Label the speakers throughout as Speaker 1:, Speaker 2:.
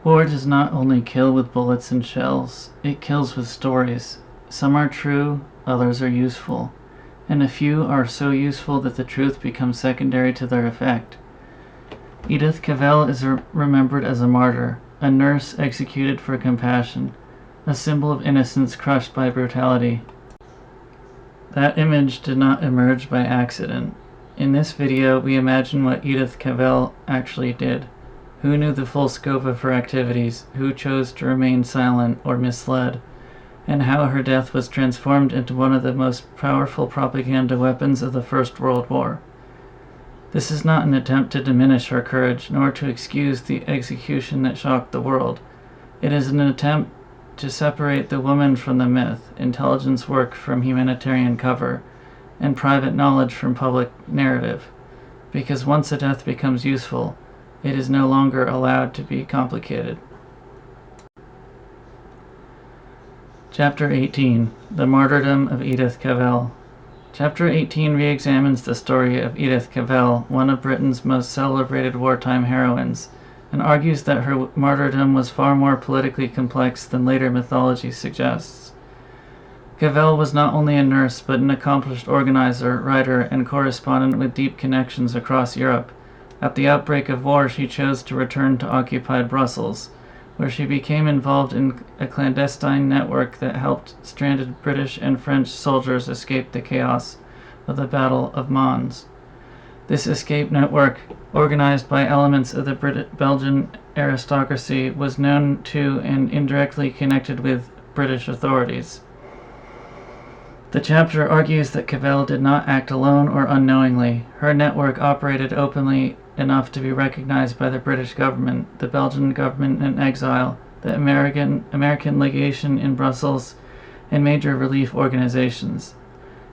Speaker 1: War does not only kill with bullets and shells, it kills with stories. Some are true, others are useful, and a few are so useful that the truth becomes secondary to their effect. Edith Cavell is remembered as a martyr, a nurse executed for compassion, a symbol of innocence crushed by brutality. That image did not emerge by accident. In this video, we imagine what Edith Cavell actually did. Who knew the full scope of her activities, who chose to remain silent or misled, and how her death was transformed into one of the most powerful propaganda weapons of the First World War. This is not an attempt to diminish her courage, nor to excuse the execution that shocked the world. It is an attempt to separate the woman from the myth, intelligence work from humanitarian cover, and private knowledge from public narrative, because once a death becomes useful, it is no longer allowed to be complicated. Chapter 18. The Martyrdom of Edith Cavell. Chapter 18 re-examines the story of Edith Cavell, one of Britain's most celebrated wartime heroines, and argues that her martyrdom was far more politically complex than later mythology suggests. Cavell was not only a nurse but an accomplished organizer, writer, and correspondent with deep connections across Europe. At the outbreak of war, she chose to return to occupied Brussels, where she became involved in a clandestine network that helped stranded British and French soldiers escape the chaos of the Battle of Mons. This escape network, organized by elements of the Belgian aristocracy, was known to and indirectly connected with British authorities. The chapter argues that Cavell did not act alone or unknowingly. Her network operated openly enough to be recognized by the British government, the Belgian government in exile, the American legation in Brussels, and major relief organizations.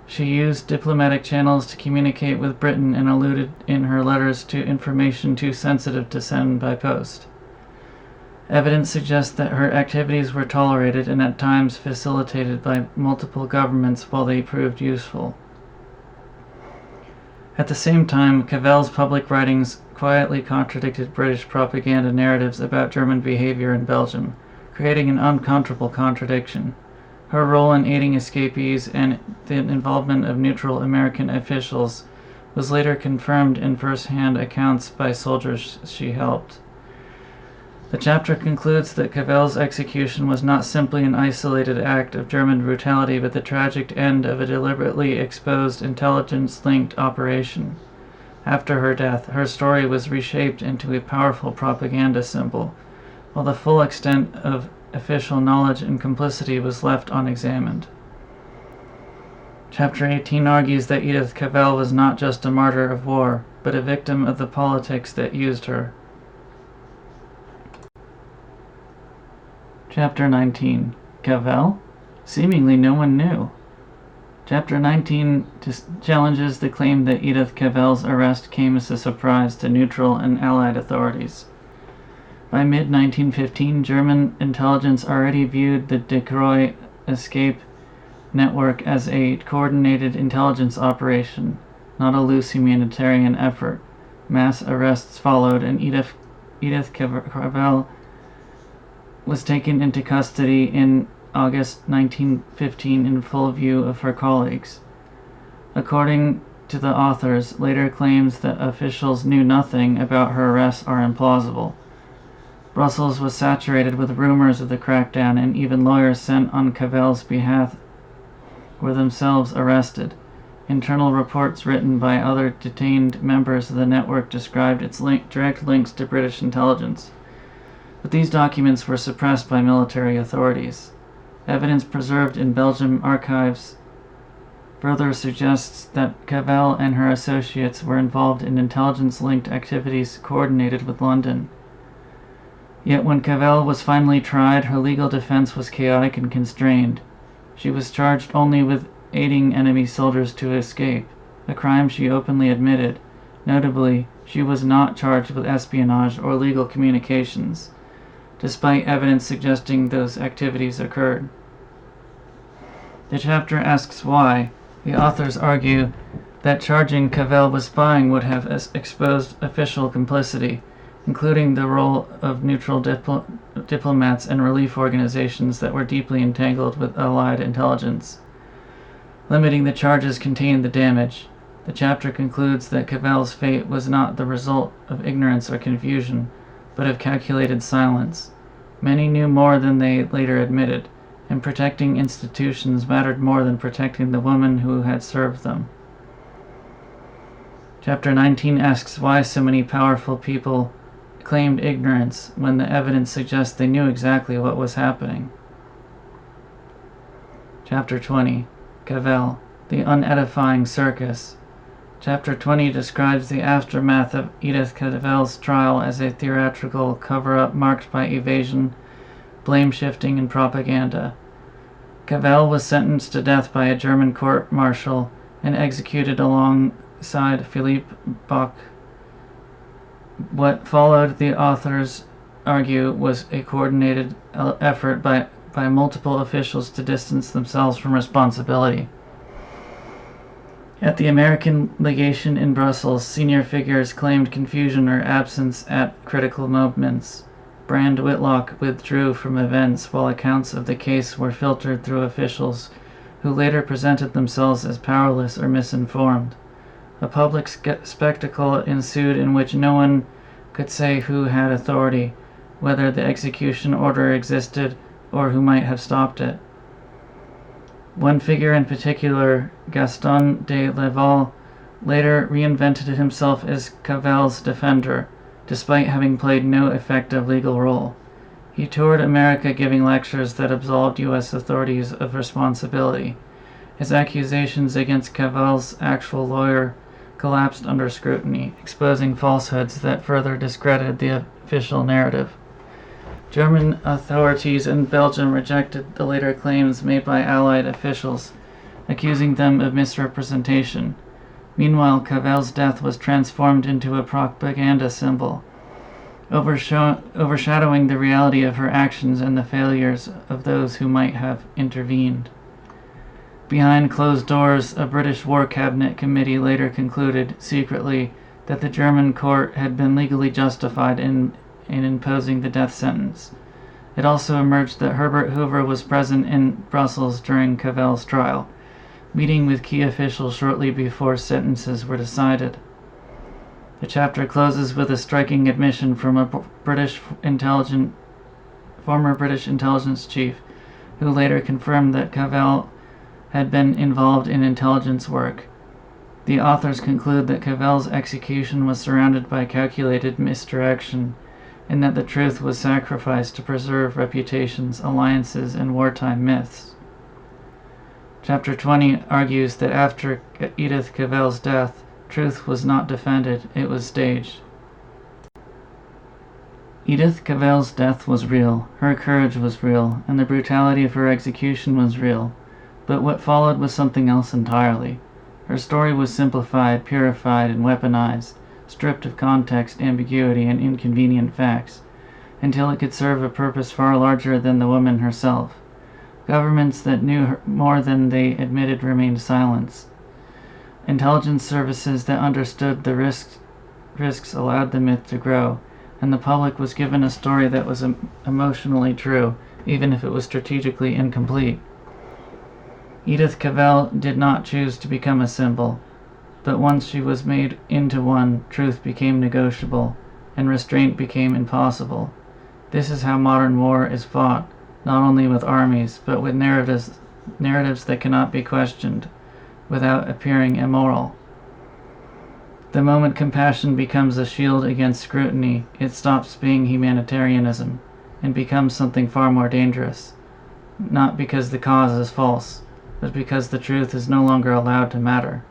Speaker 1: She used diplomatic channels to communicate with Britain and alluded in her letters to information too sensitive to send by post. Evidence suggests that her activities were tolerated and at times facilitated by multiple governments while they proved useful. At the same time, Cavell's public writings quietly contradicted British propaganda narratives about German behavior in Belgium, creating an uncomfortable contradiction. Her role in aiding escapees and the involvement of neutral American officials was later confirmed in first-hand accounts by soldiers she helped. The chapter concludes that Cavell's execution was not simply an isolated act of German brutality, but the tragic end of a deliberately exposed, intelligence-linked operation. After her death, her story was reshaped into a powerful propaganda symbol, while the full extent of official knowledge and complicity was left unexamined. Chapter 18 argues that Edith Cavell was not just a martyr of war, but a victim of the politics that used her. Chapter 19. Cavell? Seemingly no one knew. Chapter 19 challenges the claim that Edith Cavell's arrest came as a surprise to neutral and Allied authorities. By mid-1915, German intelligence already viewed the De Croix escape network as a coordinated intelligence operation, not a loose humanitarian effort. Mass arrests followed, and Edith Cavell was taken into custody in August 1915 in full view of her colleagues. According to the authors, later claims that officials knew nothing about her arrest are implausible. Brussels was saturated with rumors of the crackdown, and even lawyers sent on Cavell's behalf were themselves arrested. Internal reports written by other detained members of the network described its direct links to British intelligence. But these documents were suppressed by military authorities. Evidence preserved in Belgian archives further suggests that Cavell and her associates were involved in intelligence-linked activities coordinated with London. Yet when Cavell was finally tried, her legal defense was chaotic and constrained. She was charged only with aiding enemy soldiers to escape, a crime she openly admitted. Notably, she was not charged with espionage or illegal communications, despite evidence suggesting those activities occurred. The chapter asks why. The authors argue that charging Cavell with spying would have exposed official complicity. including the role of neutral diplomats and relief organizations that were deeply entangled with Allied intelligence. Limiting the charges contained the damage. The chapter concludes that Cavell's fate was not the result of ignorance or confusion, but of calculated silence. Many knew more than they later admitted, and protecting institutions mattered more than protecting the woman who had served them. Chapter 19 asks why so many powerful people claimed ignorance when the evidence suggests they knew exactly what was happening. Chapter 20 Cavell, the unedifying circus. Chapter 20 describes the aftermath of Edith Cavell's trial as a theatrical cover-up marked by evasion, blame-shifting, and propaganda. Cavell was sentenced to death by a German court-martial and executed alongside Philippe Bach. What followed, the authors argue, was a coordinated effort by multiple officials to distance themselves from responsibility. At the American legation in Brussels, senior figures claimed confusion or absence at critical moments. Brand Whitlock withdrew from events while accounts of the case were filtered through officials who later presented themselves as powerless or misinformed. A public spectacle ensued in which no one could say who had authority, whether the execution order existed, or who might have stopped it. One figure in particular, Gaston de Laval, later reinvented himself as Cavell's defender, despite having played no effective legal role. He toured America giving lectures that absolved U.S. authorities of responsibility. His accusations against Cavell's actual lawyer collapsed under scrutiny, exposing falsehoods that further discredited the official narrative. German authorities in Belgium rejected the later claims made by Allied officials, accusing them of misrepresentation. Meanwhile, Cavell's death was transformed into a propaganda symbol, overshadowing the reality of her actions and the failures of those who might have intervened. Behind closed doors, a British War Cabinet committee later concluded, secretly, that the German court had been legally justified in imposing the death sentence. It also emerged that Herbert Hoover was present in Brussels during Cavell's trial, meeting with key officials shortly before sentences were decided. The chapter closes with a striking admission from a former British intelligence chief, who later confirmed that Cavell had been involved in intelligence work. The authors conclude that Cavell's execution was surrounded by calculated misdirection, and that the truth was sacrificed to preserve reputations, alliances, and wartime myths. Chapter 20 argues that after Edith Cavell's death, truth was not defended, it was staged. Edith Cavell's death was real, her courage was real, and the brutality of her execution was real, but what followed was something else entirely. Her story was simplified, purified, and weaponized, stripped of context, ambiguity, and inconvenient facts, until it could serve a purpose far larger than the woman herself. Governments that knew more than they admitted remained silent. Intelligence services that understood the risks allowed the myth to grow, and the public was given a story that was emotionally true, even if it was strategically incomplete. Edith Cavell did not choose to become a symbol, but once she was made into one, truth became negotiable, and restraint became impossible. This is how modern war is fought, not only with armies, but with narratives that cannot be questioned, without appearing immoral. The moment compassion becomes a shield against scrutiny, it stops being humanitarianism, and becomes something far more dangerous, not because the cause is false, but because the truth is no longer allowed to matter.